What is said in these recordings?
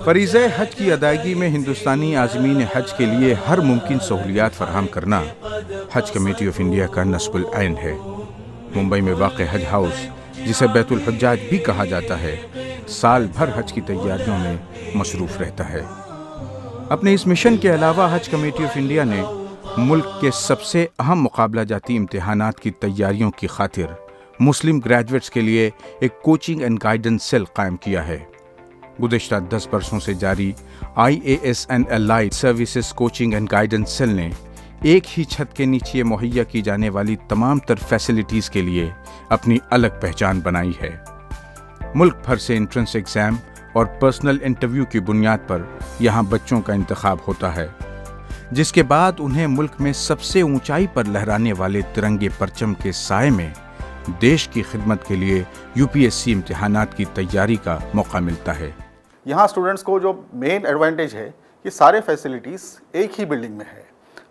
फरीज़े हज की अदायगी में हिंदुस्तानी आज़मीन हज के लिए हर मुमकिन सहूलियात फराहम करना हज कमेटी ऑफ इंडिया का नस्बुल ऐन है। मुंबई में वाक़ हज हाउस, जिसे बैतुल हुज्जाज भी कहा जाता है, साल भर हज की तैयारियों में मसरूफ़ रहता है। अपने इस मिशन के अलावा हज कमेटी ऑफ इंडिया ने मुल्क के सबसे अहम मुकाबला जाती इम्तिहानात की तैयारियों की खातिर मुस्लिम ग्रेजुएट्स के लिए एक कोचिंग एंड गाइडेंस सेल कायम किया है। गुज़िश्ता 10 बरसों से जारी IAS and allied services coaching and guidance cell ने एक ही छत के नीचे मुहैया की जाने वाली तमाम तर फैसिलिटीज़ के लिए अपनी अलग पहचान बनाई है। मुल्क भर से एंट्रेंस एग्ज़ाम और पर्सनल इंटरव्यू की बुनियाद पर यहाँ बच्चों का इंतखाब होता है, जिसके बाद उन्हें मुल्क में सबसे ऊंचाई पर लहराने वाले तिरंगे परचम के साए में देश की खिदमत के लिए UPSC इम्तिहानात की तैयारी का मौका मिलता है। यहाँ स्टूडेंट्स को जो मेन एडवांटेज है कि सारे फैसिलिटीज़ एक ही बिल्डिंग में है।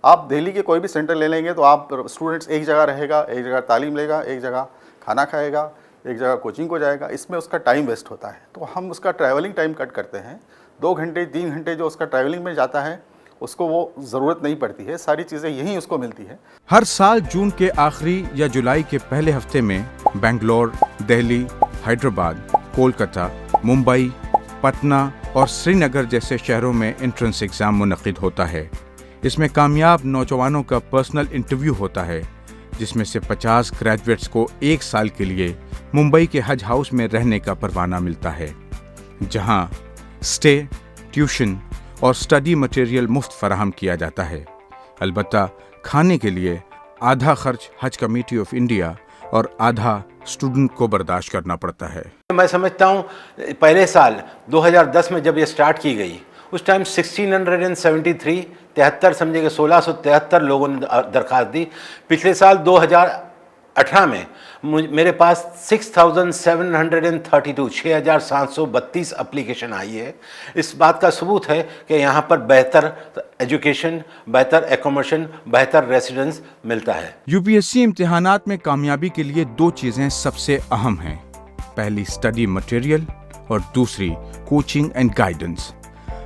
आप दिल्ली के कोई भी सेंटर ले लेंगे तो आप स्टूडेंट्स एक जगह रहेगा, एक जगह तालीम लेगा, एक जगह खाना खाएगा, एक जगह कोचिंग को जाएगा। इसमें उसका टाइम वेस्ट होता है, तो हम उसका ट्रैवलिंग टाइम कट करते हैं। 2 घंटे 3 घंटे जो उसका ट्रैवलिंग में जाता है उसको वो ज़रूरत नहीं पड़ती है, सारी चीज़ें यहीं उसको मिलती है। हर साल जून के आखिरी या जुलाई के पहले हफ्ते में बेंगलोर, दिल्ली, हैदराबाद, कोलकाता, मुंबई, पटना और श्रीनगर जैसे शहरों में एंट्रेंस एग्ज़ाम मुनक़िद होता है। इसमें कामयाब नौजवानों का पर्सनल इंटरव्यू होता है, जिसमें से 50 ग्रेजुएट्स को 1 साल के लिए मुंबई के हज हाउस में रहने का परवाना मिलता है, जहां स्टे, ट्यूशन और स्टडी मटेरियल मुफ्त फराहम किया जाता है। अलबत्ता खाने के लिए आधा खर्च हज कमेटी ऑफ इंडिया और आधा स्टूडेंट को बर्दाश्त करना पड़ता है। मैं समझता हूँ पहले साल 2010 में जब ये स्टार्ट की गई, उस टाइम 1673 समझे कि 1673 लोगों ने दरख्वास्त दी। पिछले साल 2018 में मेरे पास 6,732 एप्लीकेशन आई है। इस बात का सबूत है कि यहाँ पर बेहतर एजुकेशन, बेहतर एकोमोडेशन, बेहतर रेसिडेंस मिलता है। UPSC इम्तिहानात में कामयाबी के लिए 2 चीज़ें सबसे अहम हैं। पहली स्टडी मटेरियल और दूसरी कोचिंग एंड गाइडेंस।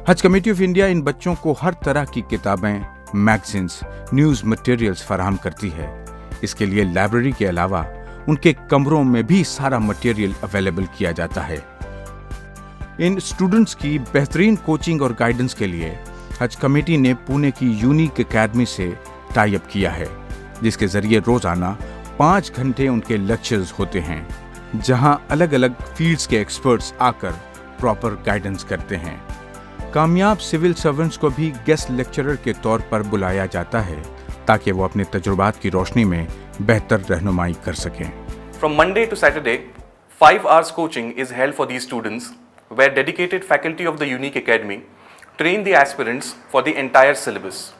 हज कमेटी ऑफ इंडिया इन बच्चों को हर तरह की किताबें, मैगजीन्स, न्यूज़ मटेरियल्स फराहम करती है। इसके लिए लाइब्रेरी के अलावा उनके कमरों में भी सारा मटेरियल अवेलेबल किया जाता है। इन स्टूडेंट्स की बेहतरीन कोचिंग और गाइडेंस के लिए हज कमेटी ने पुणे की यूनिक एकेडमी से टाई अप किया है, जिसके जरिए रोजाना 5 घंटे उनके लेक्चर्स होते हैं, जहां अलग अलग फील्ड्स के एक्सपर्ट्स आकर प्रॉपर गाइडेंस करते हैं। कामयाब सिविल सर्वेंट्स को भी गेस्ट लेक्चरर के तौर पर बुलाया जाता है, ताकि वो अपने तजुर्बात की रोशनी में बेहतर रहनुमाई कर सकें। From Monday to Saturday, 5 hours coaching is held for these students, where dedicated faculty of the Unique Academy train the aspirants for the entire syllabus.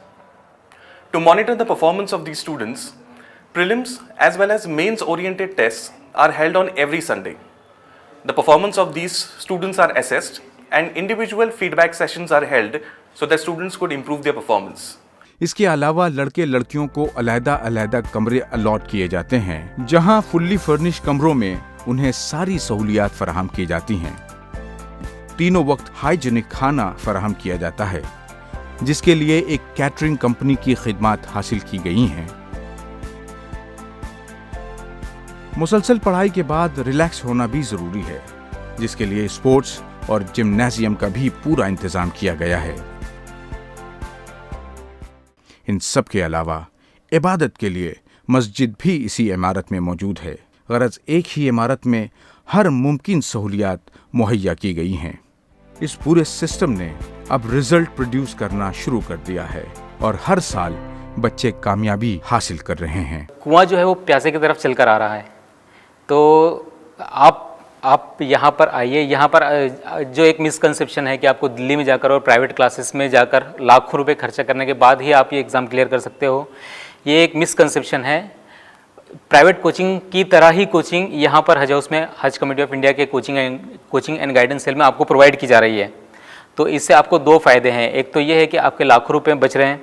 To monitor the performance of these students, prelims as well as mains-oriented tests are held on every Sunday. The performance of these students are assessed and individual feedback sessions are held so that students could improve their performance. इसके अलावा लड़के लड़कियों को अलग-अलग कमरे allot किए जाते हैं, जहां फुल्ली फर्निश कमरों में उन्हें सारी सहूलियात फराहम की जाती हैं। तीनों वक्त हाइजीनिक खाना फराहम किया जाता है, जिसके लिए एक कैटरिंग कंपनी की खिदमत हासिल की गई हैं। मुसलसल पढ़ाई के बाद रिलैक्स होना भी जरूरी है, जिसके लिए स्पोर्ट्स और जिम्नाजियम का भी पूरा इंतजाम किया गया है। इन सब के अलावा इबादत के लिए मस्जिद भी इसी इमारत में मौजूद है। गरज एक ही इमारत में हर मुमकिन सहूलियात मुहैया की गई हैं। इस पूरे सिस्टम ने अब रिजल्ट प्रोड्यूस करना शुरू कर दिया है और हर साल बच्चे कामयाबी हासिल कर रहे हैं। कुआं जो है वो प्यासे की तरफ चलकर आ रहा है, तो आप यहाँ पर आइए। यहाँ पर जो एक मिसकंसेप्शन है कि आपको दिल्ली में जाकर और प्राइवेट क्लासेस में जाकर लाखों रुपए खर्चा करने के बाद ही आप ये एग्ज़ाम क्लियर कर सकते हो, ये एक मिसकंसेप्शन है। प्राइवेट कोचिंग की तरह ही कोचिंग यहाँ पर हज हाउस में हज कमेटी ऑफ इंडिया के कोचिंग एंड गाइडेंस सेल में आपको प्रोवाइड की जा रही है। तो इससे आपको 2 फ़ायदे हैं। एक तो ये है कि आपके लाखों रुपये बच रहे हैं,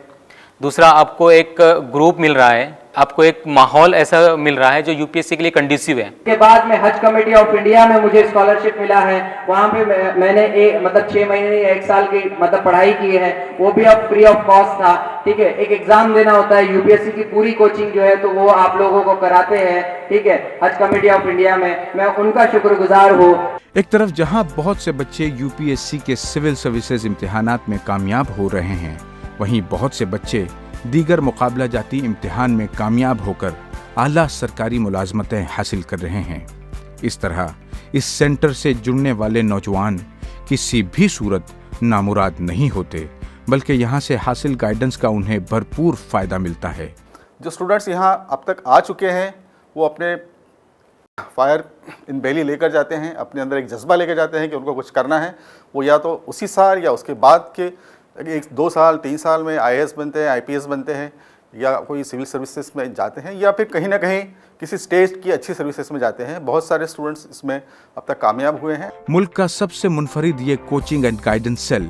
दूसरा आपको एक ग्रुप मिल रहा है, आपको एक माहौल ऐसा मिल रहा है जो यूपीएससी के लिए कंड्यूसिव है। के बाद में हज कमेटी ऑफ इंडिया में मुझे स्कॉलरशिप मिला है, वहाँ पे मैंने मतलब 6 महीने या 1 साल की मतलब पढ़ाई की है, वो भी अब फ्री ऑफ कॉस्ट था। ठीक है, एक एग्जाम देना होता है, यूपीएससी की पूरी कोचिंग जो है तो वो आप लोगों को कराते हैं। ठीक है, हज कमेटी ऑफ इंडिया में मैं उनका शुक्रगुजार हूँ। एक तरफ जहां बहुत से बच्चे यूपीएससी के सिविल सर्विसेज इम्तिहानात में कामयाब हो रहे हैं, वहीं बहुत से बच्चे दीगर मुकाबला जाती इम्तिहान में कामयाब होकर आला सरकारी मुलाजमतें हासिल कर रहे हैं। इस तरह इस सेंटर से जुड़ने वाले नौजवान किसी भी सूरत नामुराद नहीं होते, बल्कि यहाँ से हासिल गाइडेंस का उन्हें भरपूर फ़ायदा मिलता है। जो स्टूडेंट्स यहाँ अब तक आ चुके हैं वो अपने फायर इन बेली लेकर जाते हैं, अपने अंदर एक जज्बा लेकर जाते हैं कि उनको कुछ करना है। वो या तो उसी साल या उसके बाद के 1-2 साल 3 साल में IAS बनते हैं, IPS बनते हैं, या कोई सिविल सर्विसेज में जाते हैं, या फिर कहीं ना कहीं किसी स्टेट की अच्छी सर्विसेज में जाते हैं। बहुत सारे स्टूडेंट्स इसमें अब तक कामयाब हुए हैं। मुल्क का सबसे मुनफरिद ये कोचिंग एंड गाइडेंस सेल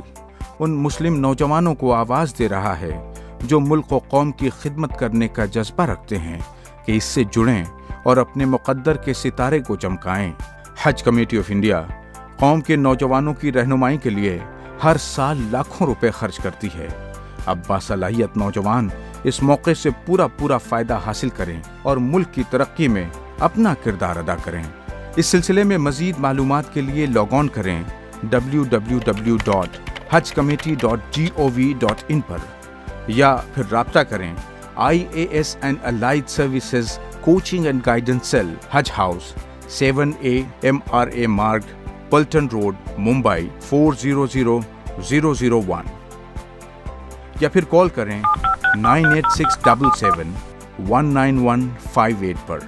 उन मुस्लिम नौजवानों को आवाज़ दे रहा है जो मुल्क व कौम की खिदमत करने का जज्बा रखते हैं कि इससे जुड़ें और अपने मुक़द्दर के सितारे को चमकाएं। हज कमेटी ऑफ इंडिया कौम के नौजवानों की रहनुमाई के लिए हर साल लाखों रुपए खर्च करती है। अब बासलाहियत नौजवान इस मौके से पूरा फ़ायदा हासिल करें और मुल्क की तरक्की में अपना किरदार अदा करें। इस सिलसिले में मज़ीद मालूमात के लिए लॉग ऑन करें www.hajcommittee.gov.in पर, या फिर राब्ता करें IAS and allied services coaching and guidance cell, Haj house, 7A MRA मार्ग, पल्टन रोड, मुंबई 400001, या फिर कॉल करें 98677 19158 पर।